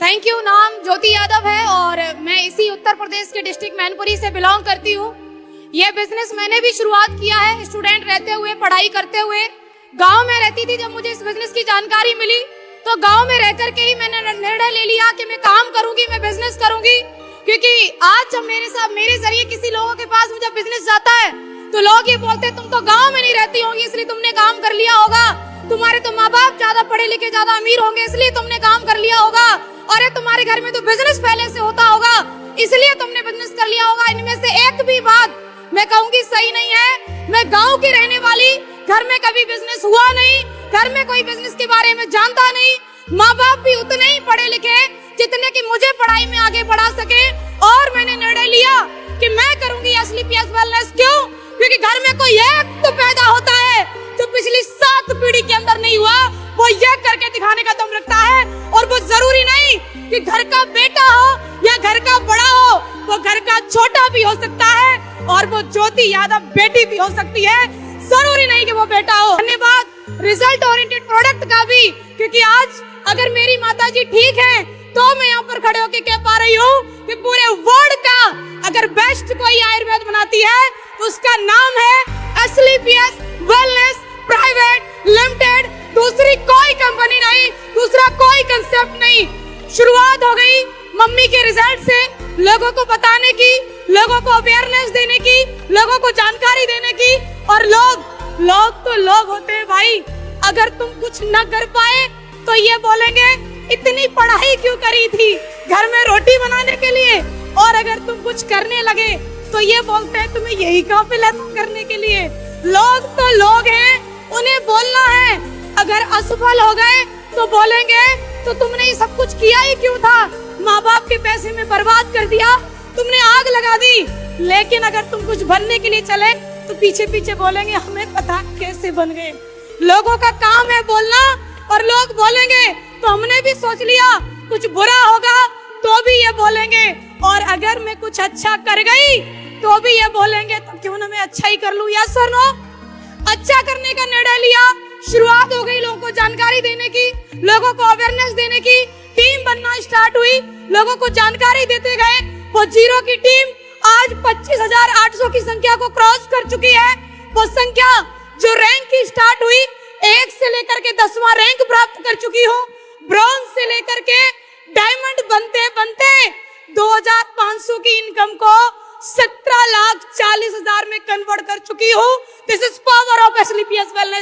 Thank you. नाम ज्योति यादव है और मैं इसी उत्तर प्रदेश के डिस्ट्रिक्ट मैनपुरी से बिलोंग करती हूँ। ये बिजनेस मैंने भी शुरुआत किया है स्टूडेंट रहते हुए, पढ़ाई करते हुए। गांव में रहती थी, जब मुझे इस बिजनेस की जानकारी मिली तो गांव में रह करके ही मैंने निर्णय ले लिया कि मैं काम करूंगी, मैं बिजनेस करूंगी। क्योंकि आज जब मेरे जरिए किसी लोगों के पास मुझे बिजनेस जाता है तो लोग ये बोलते तुम तो गाँव में नहीं रहती होंगी इसलिए तुमने काम कर लिया होगा, तुम्हारे तो माँ बाप ज्यादा पढ़े लिखे ज्यादा अमीर होंगे इसलिए तुमने काम कर लिया होगा, और तुम्हारे घर में तो बिजनेस पहले से होता होगा इसलिए तुमने बिजनेस कर लिया होगा। इनमें से एक भी बात मैं कहूंगी सही नहीं है। मैं गांव की रहने वाली, घर में कभी बिजनेस हुआ नहीं, घर में कोई बिजनेस के बारे में जानता नहीं, माँ बाप भी उतने ही पढ़े लिखे जितने कि मुझे पढ़ाई में आगे बढ़ा सके। और मैंने निर्णय लिया कि मैं करूंगी एसलीपीएस वेलनेस। क्यों? क्योंकि घर में कोई एक तो पैदा होता है जो पिछली 7 पीढ़ी के अंदर नहीं हुआ, वो ये करके दिखाने का दम रखता है। और वो जरूरी नहीं कि घर का बेटा हो या घर का बड़ा हो, वो घर का छोटा भी हो सकता है और वो ज्योति यादव बेटी भी हो सकती है, जरूरी नहीं कि वो बेटा हो। धन्यवाद रिजल्ट ओरिएंटेड प्रोडक्ट का भी, क्योंकि आज अगर मेरी माताजी ठीक है तो मैं यहाँ पर खड़े होकर कह पा रही हूँ कि पूरे वर्ल्ड का अगर बेस्ट कोई आयुर्वेद बनाती है तो उसका नाम है एसलीपीएस वेलनेस प्राइवेट लिमिटेड। दूसरी कोई कंपनी नहीं, दूसरा कोई कंसेप्ट नहीं। शुरुआत हो गई मम्मी के रिजल्ट से, लोगों को बताने की, लोगों को अवेयरनेस देने की, लोगों को जानकारी देने की। और लोग तो लोग होते हैं भाई। अगर तुम कुछ न कर पाए तो ये बोलेंगे इतनी पढ़ाई क्यों करी थी घर में रोटी बनाने के लिए, और अगर तुम कुछ करने लगे तो ये बोलते हैं तुम्हें यही कहाँ पे ला तुम करने के लिए। लोग तो लोग हैं, उन्हें बोलना है। अगर असफल हो गए तो बोलेंगे तो तुमने ये सब कुछ किया ही क्यों था, माँ बाप के पैसे में बर्बाद कर दिया, तुमने आग लगा दी। लेकिन अगर तुम कुछ बनने के लिए चले तो पीछे पीछे बोलेंगे हमें पता कैसे बन गए। लोगों का काम है बोलना, और लोग बोलेंगे तो हमने भी सोच लिया कुछ बुरा होगा तो भी ये बोलेंगे, और अगर मैं कुछ अच्छा कर गई तो भी ये बोलेंगे तो क्यों ना मैं अच्छा ही कर लूं। यस और नो? अच्छा करने का निर्णय लिया, शुरुआत हो गई लोगों को जानकारी देने की, लोगों को अवेयरनेस देने की, टीम बनना स्टार्ट हुई, लोगों को जानकारी देते गए। वो जीरो की टीम आज 25,800 की संख्या को क्रॉस कर चुकी है। वो संख्या जो रैंक की स्टार्ट हुई 1 से लेकर के 10वां रैंक प्राप्त कर चुकी हूँ। ब्रॉन्ज से लेकर के डायमंड बनते बनते 2,500 की इनकम को 17,40,000 में कन्वर्ट कर चुकी हूँ। दिस इज पावर ऑफ एसलीपीएस वेलनेस।